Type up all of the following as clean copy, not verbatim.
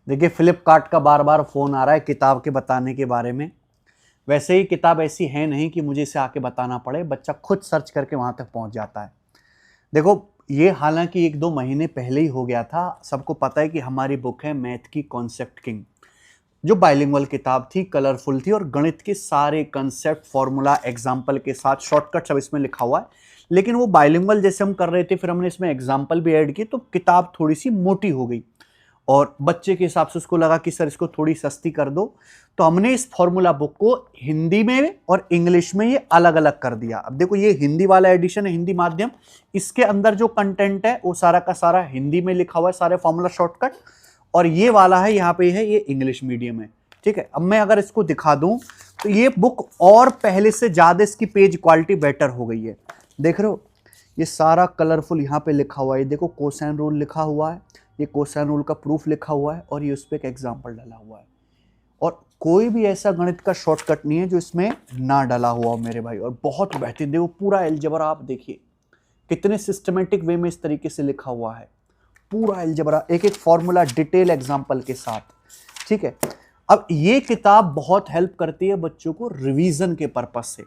देखिए फ्लिपकार्ट का बार बार फ़ोन आ रहा है किताब के बताने के बारे में। वैसे ही किताब ऐसी है नहीं कि मुझे इसे आके बताना पड़े, बच्चा खुद सर्च करके वहाँ तक पहुँच जाता है। देखो ये हालांकि 1-2 महीने पहले ही हो गया था। सबको पता है कि हमारी बुक है मैथ की कॉन्सेप्ट किंग, जो बाइलिंगुअल किताब थी, कलरफुल थी और गणित के सारे कंसेप्ट, फॉर्मूला, एग्जाम्पल के साथ शॉर्टकट सब इसमें लिखा हुआ है। लेकिन वो बाइलिंगुअल जैसे हम कर रहे थे, फिर हमने इसमें एग्जाम्पल भी ऐड की, तो किताब थोड़ी सी मोटी हो गई और बच्चे के हिसाब से उसको लगा कि सर इसको थोड़ी सस्ती कर दो। तो हमने इस फॉर्मूला बुक को हिंदी में और इंग्लिश में ये अलग अलग कर दिया। अब देखो ये हिंदी वाला एडिशन है, हिंदी माध्यम। इसके अंदर जो कंटेंट है वो सारा का सारा हिंदी में लिखा हुआ है, सारे फॉर्मूला शॉर्टकट। और ये वाला है यहाँ पे है, ये इंग्लिश मीडियम है। ठीक है, अब मैं अगर इसको दिखा दूं तो ये बुक और पहले से ज्यादा इसकी पेज क्वालिटी बेटर हो गई है। देख रहे हो ये सारा कलरफुल यहाँ पे लिखा हुआ है। देखो कोसाइन रूल लिखा हुआ है, ये कोसाइन रूल का प्रूफ लिखा हुआ है और ये उस पर एक एग्जाम्पल डाला हुआ है। और कोई भी ऐसा गणित का शॉर्टकट नहीं है जो इसमें ना डाला हुआ हो मेरे भाई। और बहुत बेहतरीन, देखो पूरा अलजेब्रा आप देखिए कितने सिस्टमेटिक वे में इस तरीके से लिखा हुआ है। पूरा अलजेब्रा, एक एक फॉर्मूला डिटेल एग्जाम्पल के साथ। ठीक है, अब ये किताब बहुत हेल्प करती है बच्चों को रिवीजन के पर्पस से।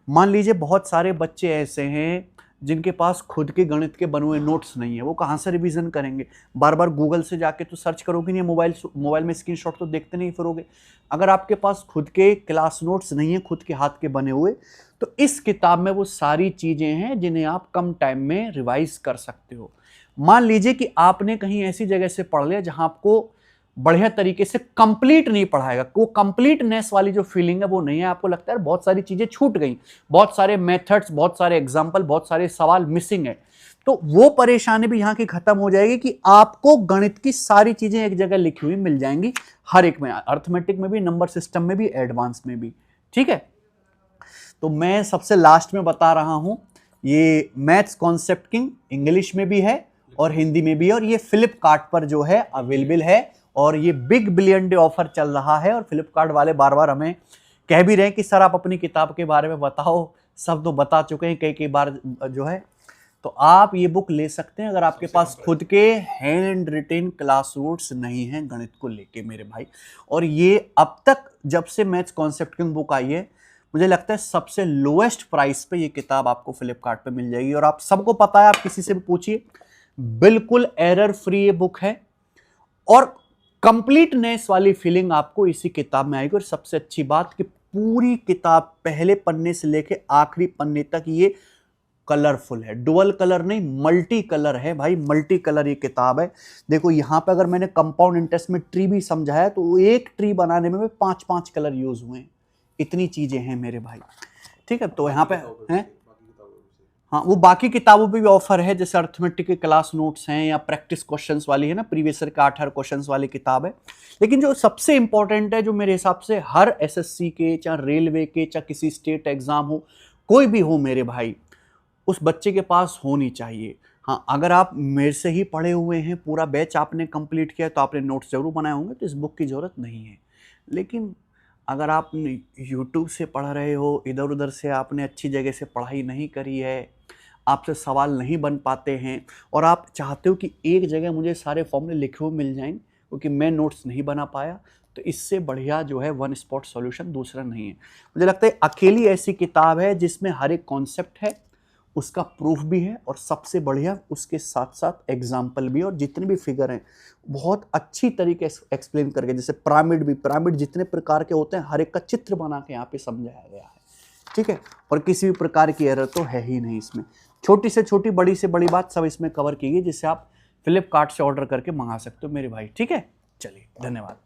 मान लीजिए बहुत सारे बच्चे ऐसे हैं जिनके पास खुद के गणित के बने हुए नोट्स नहीं है, वो कहाँ से रिवीजन करेंगे? बार बार गूगल से जाके तो सर्च करोगे नहीं, मोबाइल में स्क्रीनशॉट तो देखते नहीं फिरोगे। अगर आपके पास खुद के क्लास नोट्स नहीं है, खुद के हाथ के बने हुए, तो इस किताब में वो सारी चीजें हैं जिन्हें आप कम टाइम में रिवाइज कर सकते हो। मान लीजिए कि आपने कहीं ऐसी जगह से पढ़ लिया जहां आपको बढ़िया तरीके से कंप्लीट नहीं पढ़ाएगा, वो कंप्लीटनेस वाली जो फीलिंग है वो नहीं है, आपको लगता है बहुत सारी चीजें छूट गई, बहुत सारे मेथड्स, बहुत सारे एग्जांपल, बहुत सारे सवाल मिसिंग है, तो वो परेशानी भी यहां की खत्म हो जाएगी कि आपको गणित की सारी चीजें एक जगह लिखी हुई मिल जाएंगी, हर एक में, अर्थमेटिक में भी, नंबर सिस्टम में भी, एडवांस में भी। ठीक है, तो मैं सबसे लास्ट में बता रहा हूं, ये मैथ्स कॉन्सेप्ट किंग इंग्लिश में भी है और हिंदी में भी है, और ये फ्लिपकार्ट पर जो है अवेलेबल है। और ये बिग बिलियन डे ऑफर चल रहा है और फ्लिपकार्ट वाले बार बार हमें कह भी रहे हैं कि सर आप अपनी किताब के बारे में बताओ, सब तो बता चुके हैं कई बार जो है। तो आप ये बुक ले सकते हैं अगर आपके पास खुद के हैंड रिटेन क्लास नोट्स नहीं हैं गणित को लेके मेरे भाई। और ये अब तक जब से मैथ्स कॉन्सेप्ट किंग बुक आई है, मुझे लगता है सबसे लोएस्ट प्राइस पे ये किताब आपको फ्लिपकार्ट पे मिल जाएगी। और आप सबको पता है, आप किसी से भी पूछिए, बिल्कुल एरर फ्री ये बुक है और कंप्लीटनेस वाली फीलिंग आपको इसी किताब में आएगी। और सबसे अच्छी बात कि पूरी किताब पहले पन्ने से लेके आखिरी पन्ने तक ये कलरफुल है, डुअल कलर नहीं मल्टी कलर है भाई, मल्टी कलर ये किताब है। देखो यहाँ पे अगर मैंने कंपाउंड इंटरेस्ट में ट्री भी समझाया तो एक ट्री बनाने में 5-5 कलर यूज हुए हैं, इतनी चीजें हैं मेरे भाई। ठीक है, तो यहाँ पे हैं, हाँ वो बाकी किताबों पे भी ऑफर है, जैसे अर्थमेटिक के क्लास नोट्स हैं या प्रैक्टिस क्वेश्चंस वाली है ना, प्रीवियस ईयर का 18 क्वेश्चंस वाली किताब है। लेकिन जो सबसे इंपॉर्टेंट है, जो मेरे हिसाब से हर एसएससी के, चाहे रेलवे के, चाहे किसी स्टेट एग्जाम हो, कोई भी हो मेरे भाई, उस बच्चे के पास होनी चाहिए। हाँ, अगर आप मेरे से ही पढ़े हुए हैं, पूरा बैच आपने कंप्लीट किया, तो आपने नोट्स जरूर बनाए होंगे, तो इस बुक की जरूरत नहीं है। लेकिन अगर आप यूट्यूब से पढ़ रहे हो, इधर उधर से आपने अच्छी जगह से पढ़ाई नहीं करी है, आपसे सवाल नहीं बन पाते हैं, और आप चाहते हो कि एक जगह मुझे सारे फॉर्मूले लिखे हुए मिल जाएं क्योंकि मैं नोट्स नहीं बना पाया, तो इससे बढ़िया जो है वन स्पॉट सॉल्यूशन दूसरा नहीं है। मुझे लगता है अकेली ऐसी किताब है जिसमें हर एक कॉन्सेप्ट है, उसका प्रूफ भी है, और सबसे बढ़िया उसके साथ साथ एग्जाम्पल भी, और जितने भी फिगर हैं बहुत अच्छी तरीके से एक्सप्लेन करके, जैसे पिरामिड जितने प्रकार के होते हैं हर एक का चित्र बना के यहाँ पे समझाया गया है। ठीक है, और किसी भी प्रकार की एरर तो है ही नहीं इसमें। छोटी से छोटी, बड़ी से बड़ी बात सब इसमें कवर की गई, जिससे आप फ्लिपकार्ट से ऑर्डर करके मंगा सकते हो मेरे भाई। ठीक है, चलिए धन्यवाद।